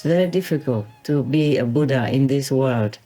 very difficult to be a Buddha in this world.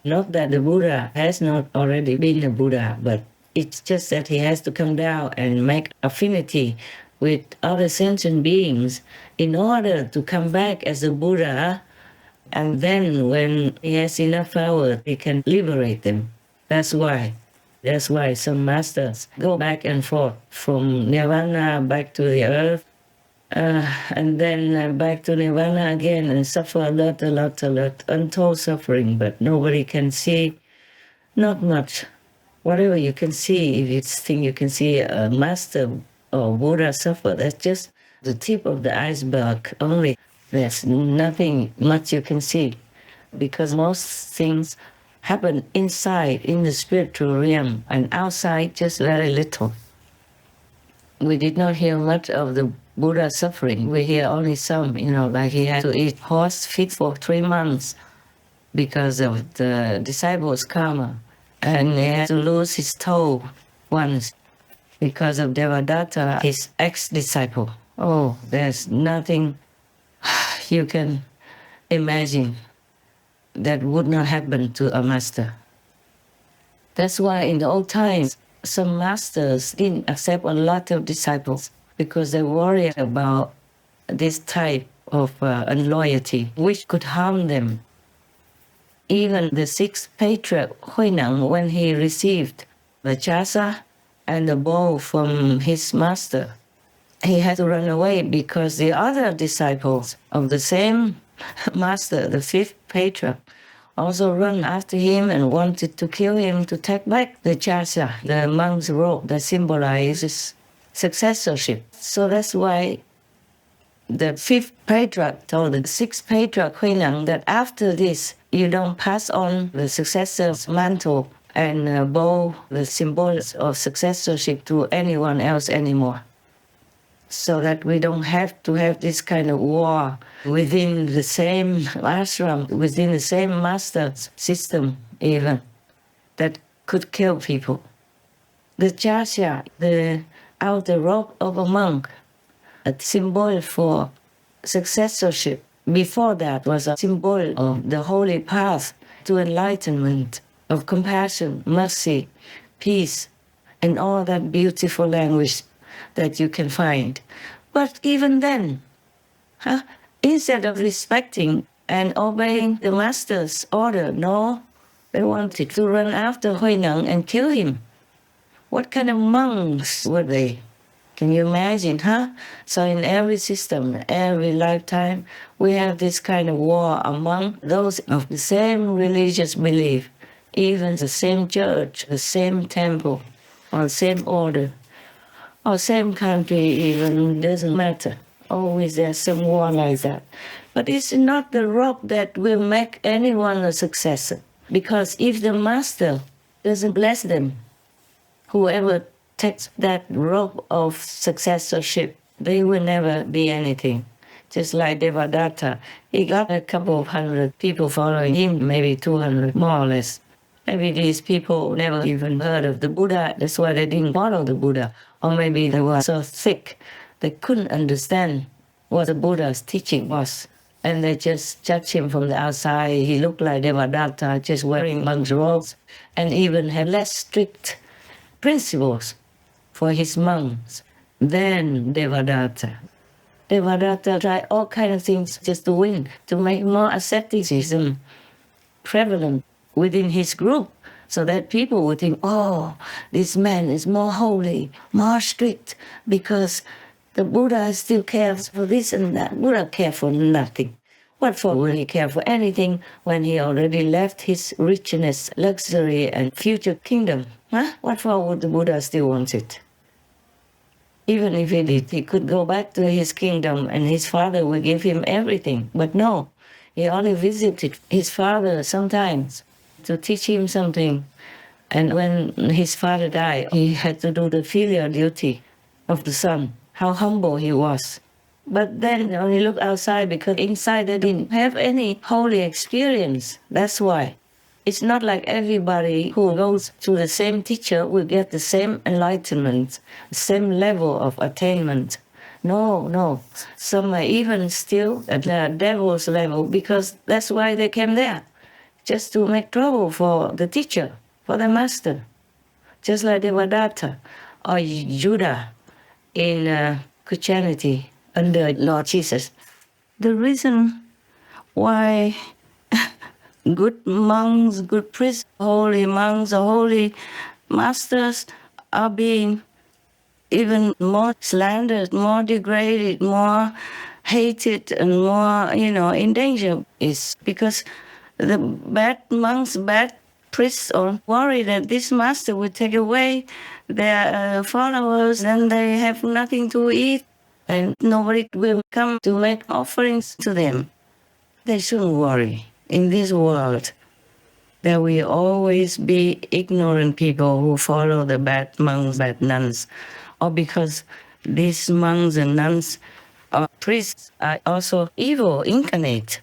Not that the Buddha has not already been a Buddha, but it's just that he has to come down and make affinity with other sentient beings in order to come back as a Buddha. And then when he has enough power, he can liberate them. That's why some masters go back and forth from nirvana back to the earth, and then back to nirvana again, and suffer a lot, untold suffering, but nobody can see, not much. Whatever you can see, if you think you can see a master or Buddha suffer, that's just the tip of the iceberg only. There's nothing much you can see, because most things happen inside, in the spiritual realm, and outside just very little. We did not hear much of the Buddha suffering. We hear only some, like he had to eat horse feed for 3 months because of the disciples' karma. And he had to lose his toe once because of Devadatta, his ex-disciple. Oh, there's nothing you can imagine that would not happen to a master. That's why in the old times, some masters didn't accept a lot of disciples because they worried about this type of unloyalty, which could harm them. Even the sixth patriarch, Huineng, when he received the chasa and the bow from his master, he had to run away because the other disciples of the same master, the fifth patriarch, also ran after him and wanted to kill him to take back the chasa, the monk's robe that symbolizes successorship. So that's why the fifth patriarch told the sixth patriarch Huineng that after this, you don't pass on the successor's mantle and bow the symbols of successorship to anyone else anymore. So that we don't have to have this kind of war within the same ashram, within the same master system even, that could kill people. The chasya, the outer robe of a monk, a symbol for successorship. Before that was a symbol of the holy path to enlightenment, of compassion, mercy, peace, and all that beautiful language that you can find. But even then, instead of respecting and obeying the master's order, no, they wanted to run after Huineng and kill him. What kind of monks were they? Can you imagine, So in every system, every lifetime, we have this kind of war among those of the same religious belief, even the same church, the same temple, or same order, or same country even, doesn't matter. Always there's some war like that. But it's not the robe that will make anyone a successor. Because if the master doesn't bless them, whoever takes that robe of successorship, they will never be anything. Just like Devadatta, he got a couple of hundred people following him, maybe 200 more or less. Maybe these people never even heard of the Buddha, that's why they didn't follow the Buddha. Or maybe they were so thick, they couldn't understand what the Buddha's teaching was. And they just judged him from the outside. He looked like Devadatta, just wearing monk's robes, and even had less strict principles for his monks than Devadatta. Devadatta tried all kinds of things just to win, to make more asceticism prevalent within his group, so that people would think, oh, this man is more holy, more strict, because the Buddha still cares for this and that. Buddha cares for nothing. What for will he care for anything when he already left his richness, luxury, and future kingdom? What for would the Buddha still want it? Even if he did, he could go back to his kingdom and his father would give him everything. But no, he only visited his father sometimes to teach him something. And when his father died, he had to do the filial duty of the son. How humble he was. But then when he looked outside, because inside they didn't have any holy experience. That's why. It's not like everybody who goes to the same teacher will get the same enlightenment, the same level of attainment. No. Some are even still at the devil's level because that's why they came there. Just to make trouble for the teacher, for the master. Just like Devadatta or Judah in Christianity under Lord Jesus. The reason why good monks, good priests, holy monks or holy masters are being even more slandered, more degraded, more hated, and more, in danger is because the bad monks, bad priests are worried that this master will take away their followers, then they have nothing to eat, and nobody will come to make offerings to them. They shouldn't worry. In this world, there will always be ignorant people who follow the bad monks, bad nuns, or because these monks and nuns or priests are also evil incarnate.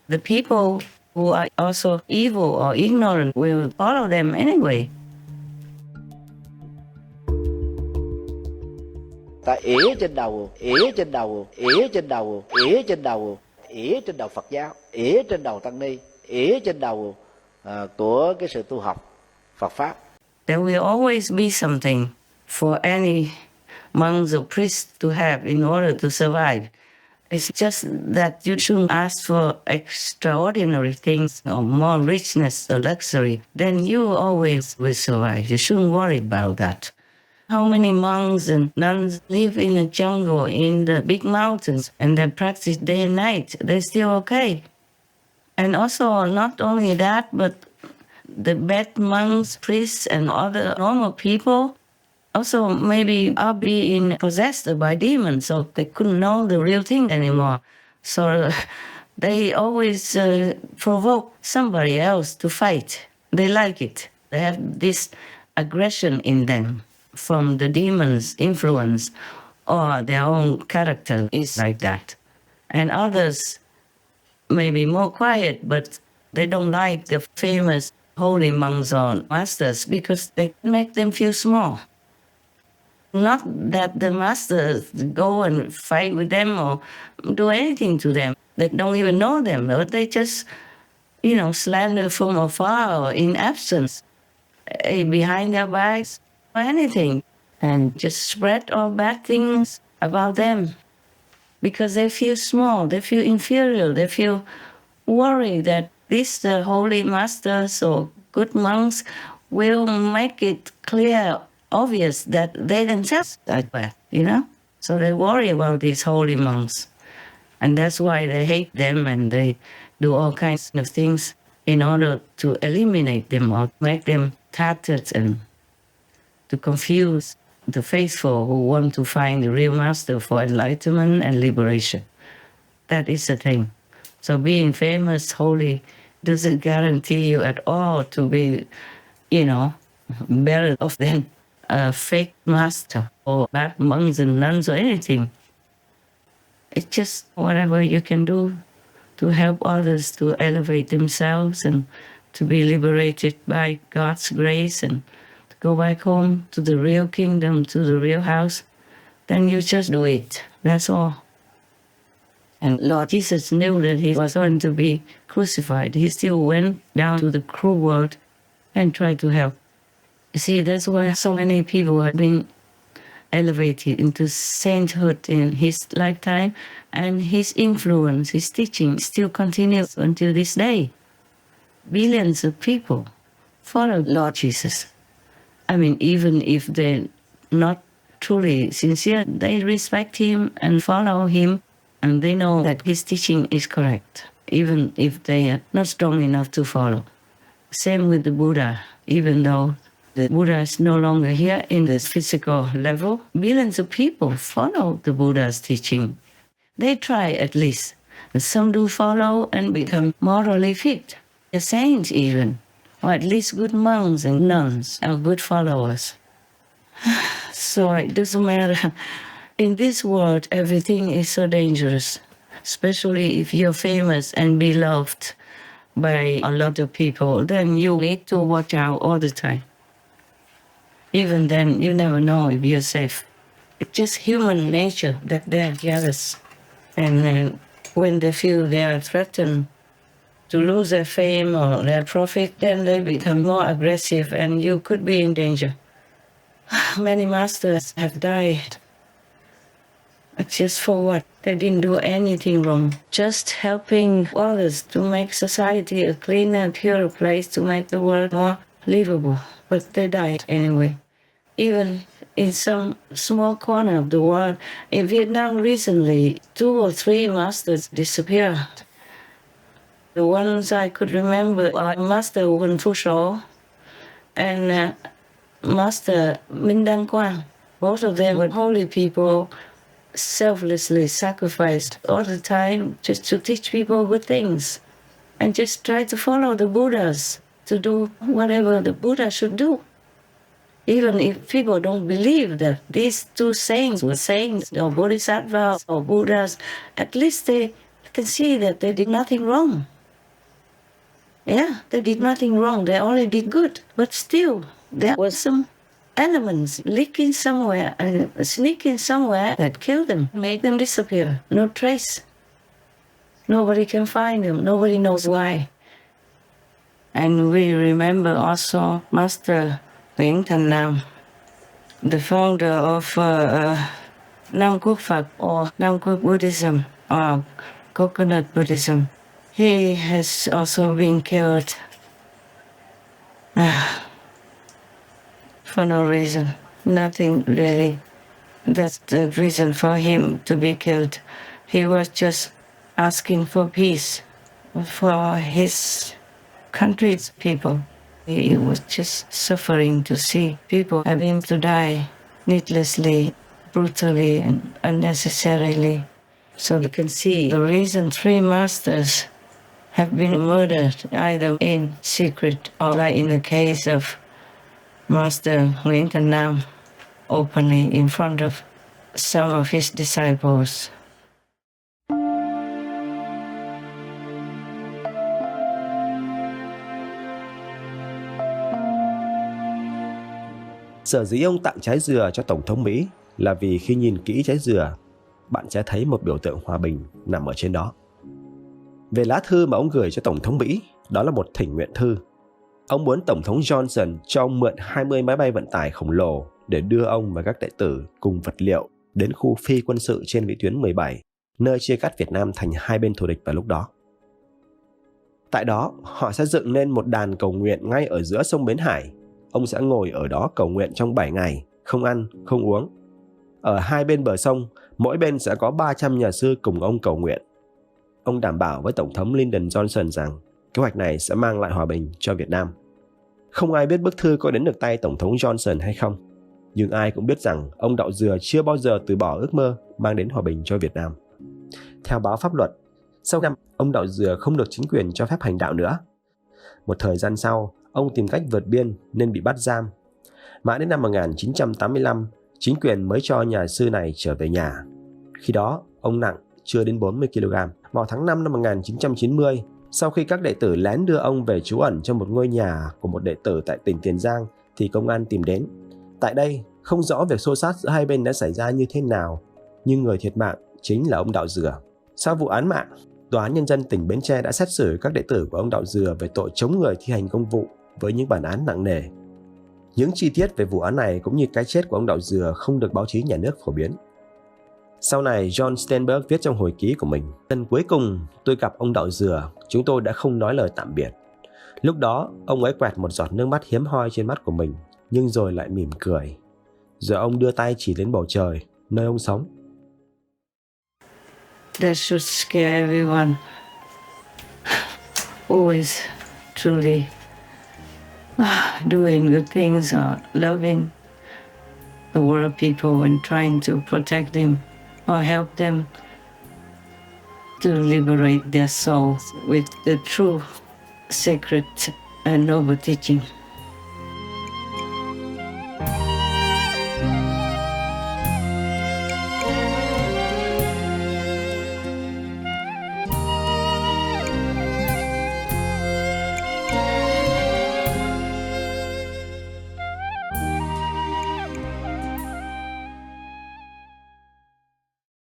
The people who are also evil or ignorant will follow them anyway. Ta ỉa trên đầu, ỉa trên đầu, ỉa trên đầu, ỉa trên đầu, ỉa trên đầu Phật giáo, ỉa trên đầu tăng ni, ỉa trên đầu của cái sự tu học Phật pháp. There will always be something for any monks or priests to have in order to survive. It's just that you shouldn't ask for extraordinary things or more richness or luxury. Then you always will survive. You shouldn't worry about that. How many monks and nuns live in the jungle, in the big mountains, and they practice day and night? They're still okay. And also, not only that, but the bad monks, priests, and other normal people also maybe are being possessed by demons, so they couldn't know the real thing anymore. So they always provoke somebody else to fight. They like it. They have this aggression in them from the demon's influence, or their own character is like that. And others may be more quiet, but they don't like the famous holy monks or masters because they make them feel small. Not that the masters go and fight with them or do anything to them. They don't even know them, but they just, slander from afar or in absence, behind their backs or anything, and just spread all bad things about them because they feel small, they feel inferior, they feel worried that these holy masters or good monks will make it clear, obvious that they themselves are bad, So they worry about these holy monks. And that's why they hate them and they do all kinds of things in order to eliminate them or make them tattered and to confuse the faithful who want to find the real master for enlightenment and liberation. That is the thing. So being famous, holy, doesn't guarantee you at all to be, better off than a fake master or bad monks and nuns or anything. It's just whatever you can do to help others to elevate themselves and to be liberated by God's grace and to go back home to the real kingdom, to the real house, then you just do it. That's all. And Lord Jesus knew that he was going to be crucified. He still went down to the cruel world and tried to help. You see, that's why so many people have been elevated into sainthood in his lifetime, and his influence, his teaching still continues until this day. Billions of people follow Lord Jesus. I mean, even if they're not truly sincere, they respect him and follow him, and they know that his teaching is correct, even if they are not strong enough to follow. Same with the Buddha, even though the Buddha is no longer here in this physical level, billions of people follow the Buddha's teaching. They try at least. Some do follow and become morally fit. The saints even, or at least good monks and nuns are good followers. So it doesn't matter. In this world, everything is so dangerous, especially if you're famous and beloved by a lot of people, then you need to watch out all the time. Even then, you never know if you're safe. It's just human nature that they're jealous. And when they feel they are threatened to lose their fame or their profit, then they become more aggressive and you could be in danger. Many masters have died. Just for what? They didn't do anything wrong. Just helping others to make society a cleaner, purer place, to make the world more livable. But they died anyway. Even in some small corner of the world, in Vietnam recently, 2 or 3 masters disappeared. The ones I could remember are Master Wen Phu Sho and Master Minh Đăng Quang. Both of them were holy people, selflessly sacrificed all the time just to teach people good things and just try to follow the Buddhas, to do whatever the Buddha should do. Even if people don't believe that these 2 saints were saints or bodhisattvas or Buddhas, at least they can see that they did nothing wrong. Yeah, they did nothing wrong. They only did good. But still, there were some elements leaking somewhere and sneaking somewhere that killed them, made them disappear. No trace. Nobody can find them. Nobody knows why. And we remember also Master Nguyễn Thành Nam, the founder of Nam Quốc Phật or Nam Quốc Buddhism or Coconut Buddhism. He has also been killed for no reason. Nothing really. That's the reason for him to be killed. He was just asking for peace for his country's people. He was just suffering to see people having to die needlessly, brutally, and unnecessarily. So you can see the reason 3 masters have been murdered, either in secret or like in the case of Master Nguyễn Thành Nam, openly in front of some of his disciples. Sở dĩ ông tặng trái dừa cho Tổng thống Mỹ là vì khi nhìn kỹ trái dừa, bạn sẽ thấy một biểu tượng hòa bình nằm ở trên đó. Về lá thư mà ông gửi cho Tổng thống Mỹ, đó là một thỉnh nguyện thư. Ông muốn Tổng thống Johnson cho ông mượn 20 máy bay vận tải khổng lồ để đưa ông và các đệ tử cùng vật liệu đến khu phi quân sự trên vĩ tuyến 17, nơi chia cắt Việt Nam thành 2 bên thù địch vào lúc đó. Tại đó, họ sẽ dựng nên một đàn cầu nguyện ngay ở giữa sông Bến Hải. Ông sẽ ngồi ở đó cầu nguyện trong 7 ngày, không ăn, không uống. Ở 2 bên bờ sông, mỗi bên sẽ có 300 nhà sư cùng ông cầu nguyện. Ông đảm bảo với Tổng thống Lyndon Johnson rằng kế hoạch này sẽ mang lại hòa bình cho Việt Nam. Không ai biết bức thư có đến được tay Tổng thống Johnson hay không, nhưng ai cũng biết rằng ông Đậu Dừa chưa bao giờ từ bỏ ước mơ mang đến hòa bình cho Việt Nam. Theo báo pháp luật, sau năm ông Đậu Dừa không được chính quyền cho phép hành đạo nữa. Một thời gian sau, ông tìm cách vượt biên nên bị bắt giam. Mãi đến năm 1985, chính quyền mới cho nhà sư này trở về nhà. Khi đó, ông nặng chưa đến 40 kg. Vào tháng 5 năm 1990, sau khi các đệ tử lén đưa ông về trú ẩn trong một ngôi nhà của một đệ tử tại tỉnh Tiền Giang, thì công an tìm đến. Tại đây, không rõ việc xô xát giữa hai bên đã xảy ra như thế nào, nhưng người thiệt mạng chính là ông Đậu Dừa. Sau vụ án mạng, Tòa án Nhân dân tỉnh Bến Tre đã xét xử các đệ tử của ông Đậu Dừa về tội chống người thi hành công vụ với những bản án nặng nề. Những chi tiết về vụ án này cũng như cái chết của ông Đậu Dừa không được báo chí nhà nước phổ biến. Sau này, John Steinberg viết trong hồi ký của mình: lần cuối cùng tôi gặp ông Đậu Dừa, chúng tôi đã không nói lời tạm biệt. Lúc đó, ông ấy quẹt một giọt nước mắt hiếm hoi trên mắt của mình, nhưng rồi lại mỉm cười. Rồi ông đưa tay chỉ đến bầu trời, nơi ông sống. That should scare everyone who is truly doing good things or loving the world people and trying to protect them or help them to liberate their souls with the true, sacred and noble teaching.